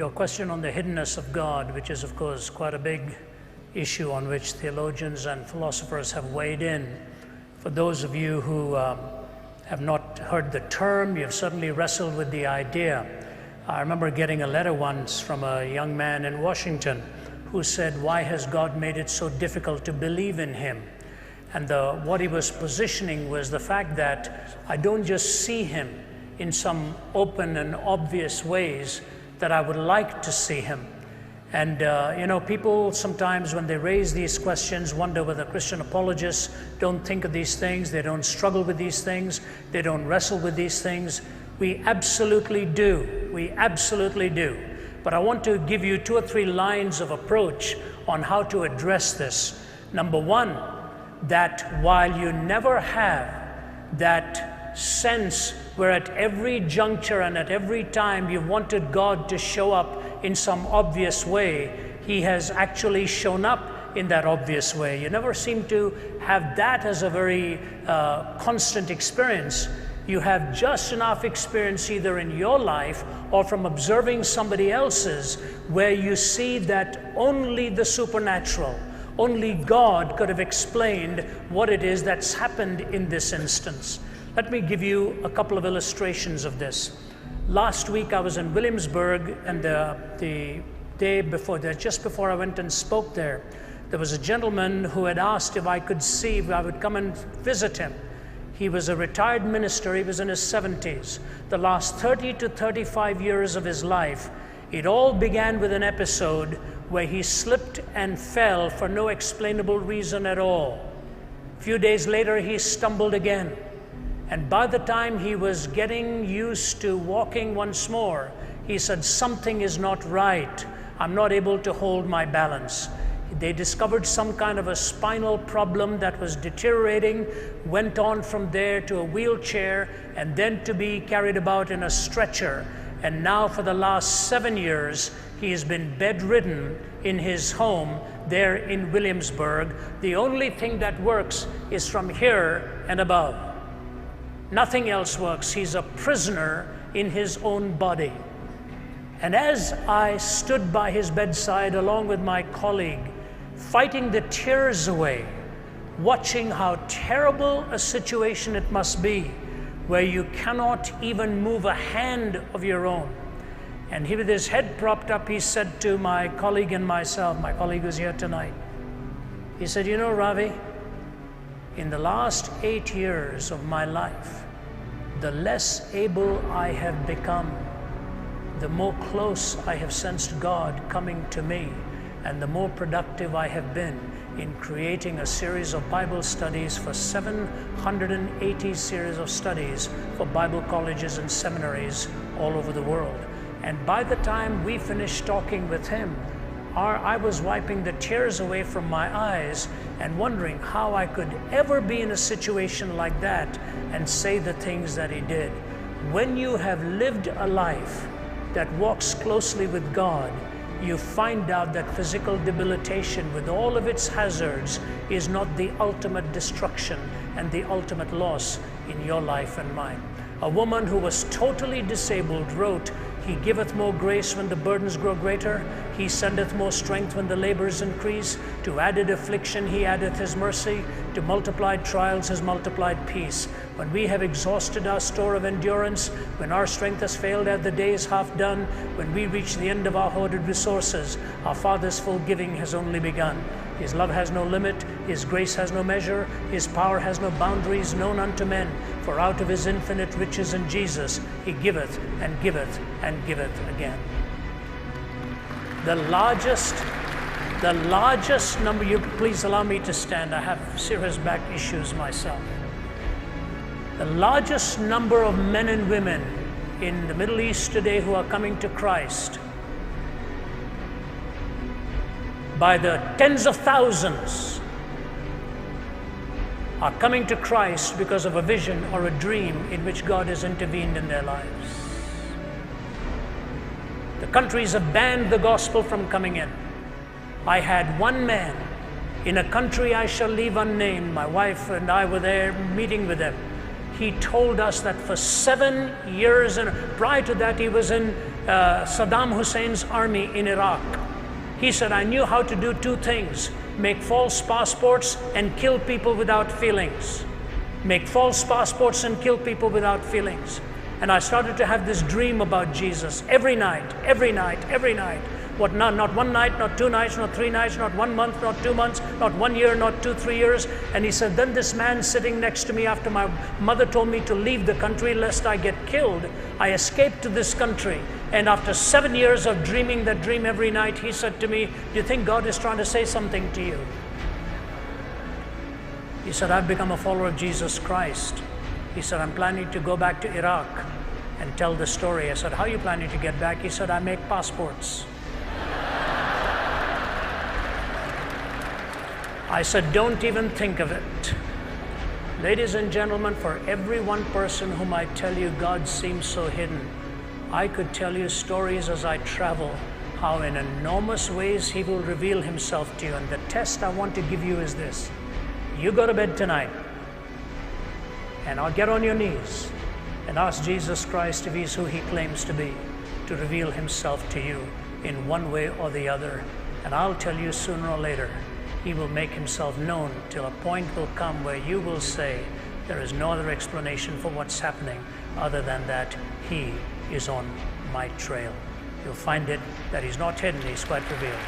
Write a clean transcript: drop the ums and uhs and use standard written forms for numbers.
your question on the hiddenness of God, which is, of course, quite a big issue on which theologians and philosophers have weighed in. For those of you who have not heard the term, you've certainly wrestled with the idea. I remember getting a letter once from a young man in Washington who said, "Why has God made it so difficult to believe in him?" And what he was positioning was the fact that I don't just see him in some open and obvious ways that I would like to see him. And people sometimes when they raise these questions wonder whether Christian apologists don't think of these things, they don't struggle with these things, they don't wrestle with these things. We absolutely do. We absolutely do. But I want to give you 2 or 3 lines of approach on how to address this. Number one, that while you never have that sense where at every juncture and at every time you wanted God to show up in some obvious way, he has actually shown up in that obvious way. You never seem to have that as a very constant experience. You have just enough experience either in your life or from observing somebody else's where you see that only the supernatural, only God could have explained what it is that's happened in this instance. Let me give you a couple of illustrations of this. Last week I was in Williamsburg, and the day before that, just before I went and spoke there was a gentleman who had asked if I could see if I would come and visit him. He was a retired minister. He was in his 70s. The last 30 to 35 years of his life, it all began with an episode where he slipped and fell for no explainable reason at all. A few days later, he stumbled again. And by the time he was getting used to walking once more, he said, "Something is not right. I'm not able to hold my balance." They discovered some kind of a spinal problem that was deteriorating, went on from there to a wheelchair, and then to be carried about in a stretcher. And now for the last 7 years, he has been bedridden in his home there in Williamsburg. The only thing that works is from here and above. Nothing else works. He's a prisoner in his own body. And as I stood by his bedside along with my colleague, fighting the tears away, watching how terrible a situation it must be, where you cannot even move a hand of your own. And he, with his head propped up, he said to my colleague and myself, my colleague was here tonight, he said, "You know, Ravi, in the last 8 years of my life, the less able I have become, the more close I have sensed God coming to me, and the more productive I have been in creating a series of Bible studies for 780 series of studies for Bible colleges and seminaries all over the world." And by the time we finished talking with him, I was wiping the tears away from my eyes and wondering how I could ever be in a situation like that and say the things that he did. When you have lived a life that walks closely with God, you find out that physical debilitation with all of its hazards is not the ultimate destruction and the ultimate loss in your life and mine. A woman who was totally disabled wrote, "He giveth more grace when the burdens grow greater. He sendeth more strength when the labors increase. To added affliction he addeth his mercy. To multiplied trials his multiplied peace. When we have exhausted our store of endurance, when our strength has failed ere the day is half done, when we reach the end of our hoarded resources, our Father's full giving has only begun. His love has no limit, his grace has no measure, his power has no boundaries known unto men. For out of his infinite riches in Jesus, he giveth and giveth and giveth again." The largest number, you please allow me to stand, I have serious back issues myself. The largest number of men and women in the Middle East today who are coming to Christ, by the tens of thousands, are coming to Christ because of a vision or a dream in which God has intervened in their lives. The countries have banned the gospel from coming in. I had one man in a country I shall leave unnamed. My wife and I were there meeting with him. he told us that for 7 years, and prior to that he was in Saddam Hussein's army in Iraq. He said, I knew how to do two things: make false passports and kill people without feelings. Make false passports and kill people without feelings. And I started to have this dream about Jesus every night, every night, every night. What, not one night, not 2 nights, not 3 nights, not 1 month, not 2 months, not 1 year, not 2, 3 years. And he said, then this man sitting next to me, after my mother told me to leave the country lest I get killed, I escaped to this country. And after 7 years of dreaming that dream every night, he said to me, do you think God is trying to say something to you? He said, I've become a follower of Jesus Christ. He said, I'm planning to go back to Iraq and tell the story. I said, how are you planning to get back? He said, I make passports. I said, don't even think of it. Ladies and gentlemen, for every one person whom I tell you God seems so hidden, I could tell you stories as I travel, how in enormous ways he will reveal himself to you. And the test I want to give you is this. You go to bed tonight, and I'll get on your knees and ask Jesus Christ, if he's who he claims to be, to reveal himself to you in one way or the other. And I'll tell you, sooner or later, he will make himself known till a point will come where you will say, there is no other explanation for what's happening other than that he is on my trail. You'll find it that he's not hidden, he's quite revealed.